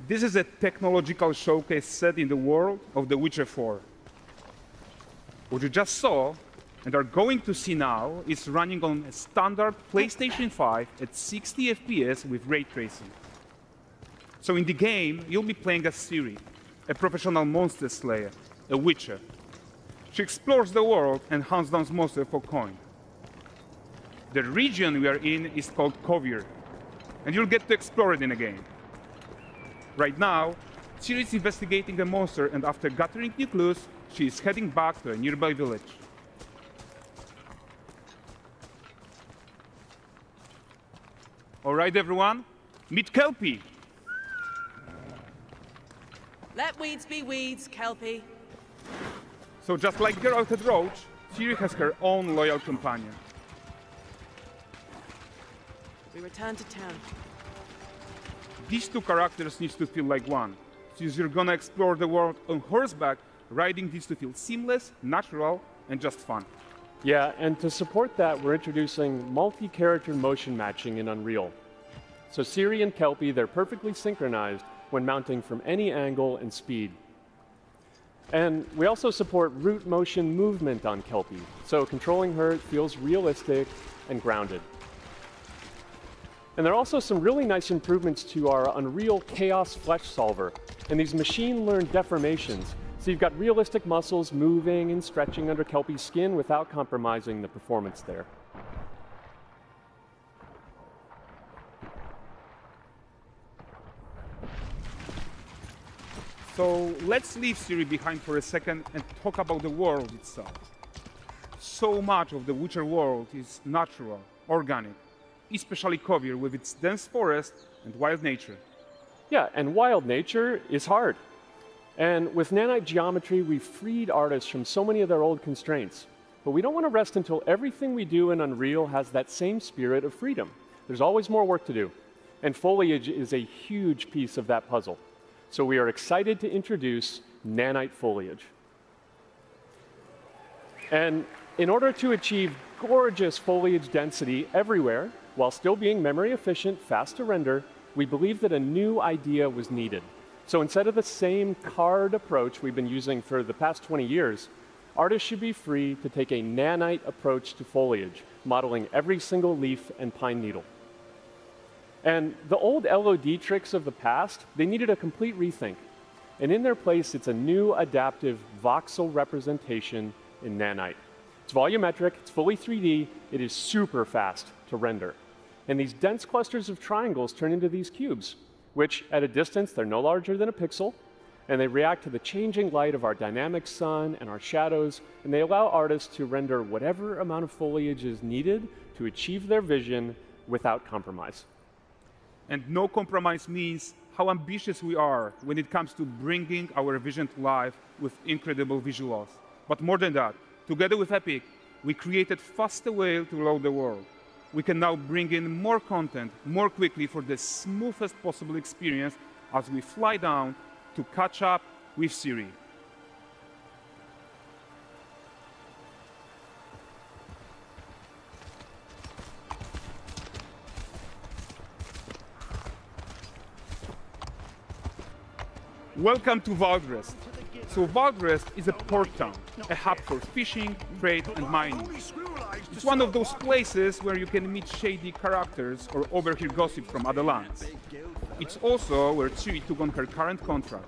This is a technological showcase set in the world of The Witcher 4. What you just saw and are going to see now is running on a standard PlayStation 5 at 60 FPS with ray tracing. So in the game, you'll be playing as Ciri, a professional monster slayer, a witcher. She explores the world and hunts down monsters for coin. The region we are in is called Kovier, and you'll get to explore it in the game. Right now, Ciri is investigating a monster, and after gathering new clues, she is heading back to a nearby village. All right, everyone, meet Kelpie. Let weeds be weeds, Kelpie. So just like Geralt had Roach, Ciri has her own loyal companion. We return to town. These two characters need to feel like one. Since you're gonna explore the world on horseback, riding needs to feel seamless, natural, and just fun. Yeah, and to support that, we're introducing multi-character motion matching in Unreal. So Ciri and Kelpie, they're perfectly synchronized when mounting from any angle and speed. And we also support root motion movement on Kelpie, so controlling her feels realistic and grounded. And there are also some really nice improvements to our Unreal Chaos Flesh Solver and these machine-learned deformations. So you've got realistic muscles moving and stretching under Kelpie's skin without compromising the performance there. So let's leave Ciri behind for a second and talk about the world itself. So much of the Witcher world is natural, organic, especially Kovier with its dense forest and wild nature. Yeah, and wild nature is hard. And with Nanite geometry, we've freed artists from so many of their old constraints. But we don't want to rest until everything we do in Unreal has that same spirit of freedom. There's always more work to do. And Foliage is a huge piece of that puzzle. So we are excited to introduce Nanite Foliage. And in order to achieve gorgeous foliage density everywhere, while still being memory efficient, fast to render, we believe that a new idea was needed. So instead of the same card approach we've been using for the past 20 years, artists should be free to take a nanite approach to foliage, modeling every single leaf and pine needle. And the old LOD tricks of the past, they needed a complete rethink. And in their place, it's a new adaptive voxel representation in Nanite. It's volumetric, it's fully 3D, it is super fast to render. And these dense clusters of triangles turn into these cubes, which at a distance, they're no larger than a pixel, and they react to the changing light of our dynamic sun and our shadows, and they allow artists to render whatever amount of foliage is needed to achieve their vision without compromise. And no compromise means how ambitious we are when it comes to bringing our vision to life with incredible visuals. But more than that, together with Epic, we created faster way to load the world. We can now bring in more content more quickly for the smoothest possible experience as we fly down to catch up with Ciri. Welcome to Vrest. So Vrest is a port town, a hub for fishing, trade, and mining. It's one of those places where you can meet shady characters or overhear gossip from other lands. It's also where Ciri took on her current contract.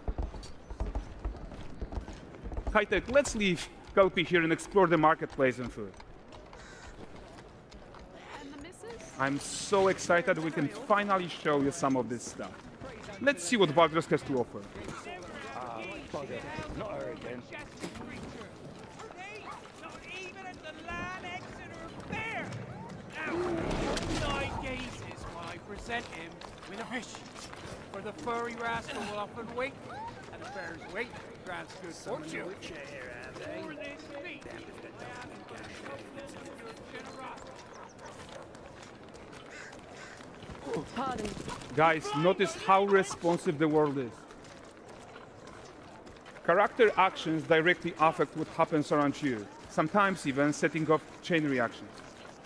High-tech, let's leave Kelpie here and explore the marketplace and food. I'm so excited we can finally show you some of this stuff. Let's see what Vrest has to offer. Not her again. Not even at the land Exeter Fair! Now, 9 gazes while I present him with a fish. For the furry rascal will often wait, and the fair's weight grants good fortune. For this feat, Pardon. Guys, notice how responsive the world is. Character actions directly affect what happens around you, sometimes even setting off chain reactions.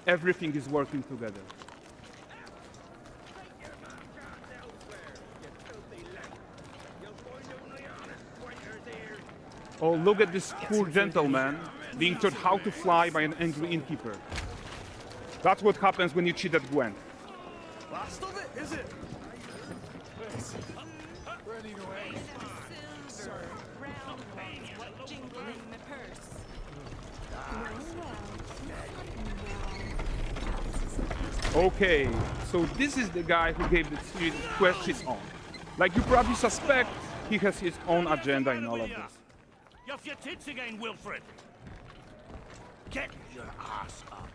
Everything is working together. Oh, look at this poor gentleman being taught how to fly by an angry innkeeper. That's what happens when you cheat at Gwent. Last of it, is it? Okay, so this is the guy who gave the series quest his own. Like you probably suspect, he has his own agenda in all of this. You're off your tits again, Wilfred. Get your ass up.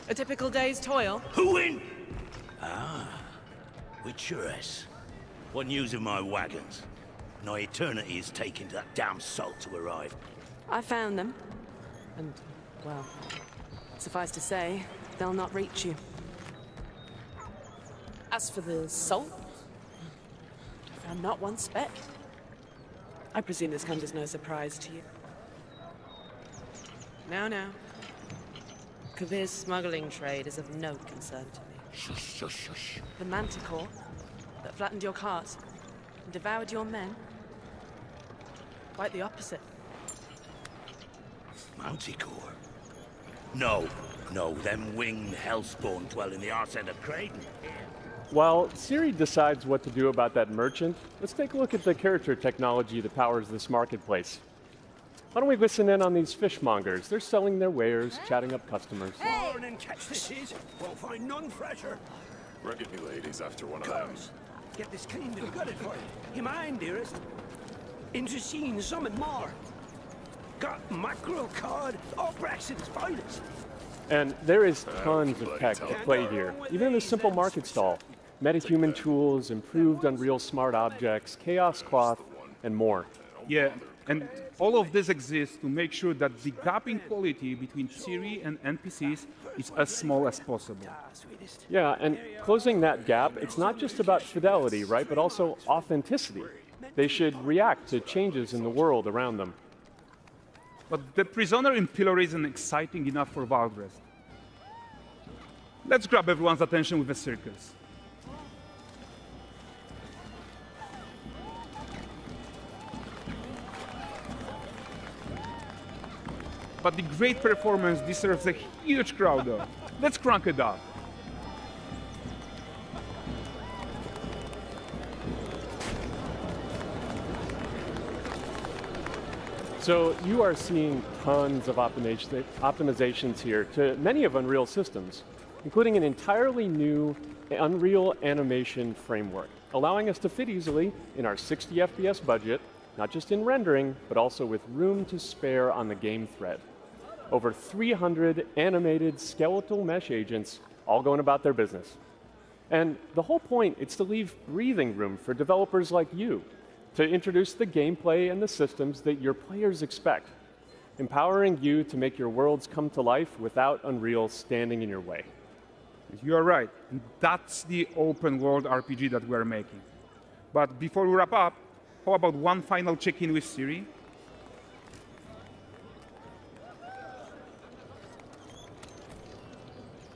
A typical day's toil. Who in? With Churres. What news of my wagons? No eternity is taking that damn salt to arrive. I found them. And, well, suffice to say, they'll not reach you. As for the salt, I found not one speck. I presume this comes as no surprise to you. Now. Kovier's smuggling trade is of no concern to me. Shush. The manticore that flattened your cart and devoured your men, quite the opposite. Manticore? No, them winged hellspawn dwell in the arse end of Creighton. While Siri decides what to do about that merchant, let's take a look at the character technology that powers this marketplace. Why don't we listen in on these fishmongers? They're selling their wares, chatting up customers. Morning, catch this is. Won't find none fresher. Reckon me ladies after one of them. Get this cleaned and gutted for you. You mind, dearest? Into seeing something more. Got mackerel cod, all Brexit's finest. And there is tons of tech at play here, even in this simple market stall. Metahuman tools, improved Unreal smart objects, chaos cloth, and more. Yeah, and all of this exists to make sure that the gap in quality between Siri and NPCs is as small as possible. Yeah, and closing that gap, it's not just about fidelity, right, but also authenticity. They should react to changes in the world around them. But the prisoner in pillory isn't exciting enough for Vrest. Let's grab everyone's attention with a circus. But the great performance deserves a huge crowd though. Let's crank it up. So you are seeing tons of optimizations here to many of Unreal's systems, including an entirely new Unreal animation framework, allowing us to fit easily in our 60 FPS budget, not just in rendering, but also with room to spare on the game thread. Over 300 animated skeletal mesh agents all going about their business. And the whole point is to leave breathing room for developers like you to introduce the gameplay and the systems that your players expect, empowering you to make your worlds come to life without Unreal standing in your way. You are right, and that's the open world RPG that we're making. But before we wrap up, how about one final check-in with Siri?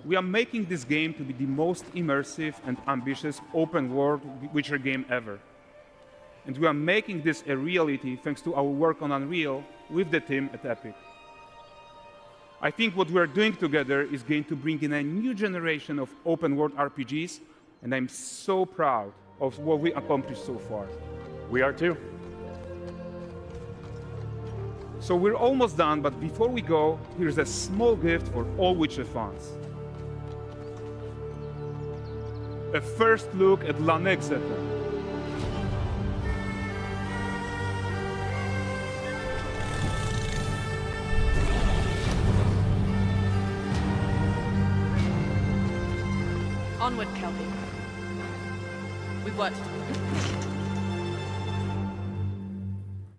We are making this game to be the most immersive and ambitious open world Witcher game ever. And we are making this a reality thanks to our work on Unreal with the team at Epic. I think what we're doing together is going to bring in a new generation of open world RPGs, and I'm so proud of what we accomplished so far. We are too. So we're almost done, but before we go, here's a small gift for all Witcher fans. A first look at Lanexeter. Onward, Kelpie. We've worked.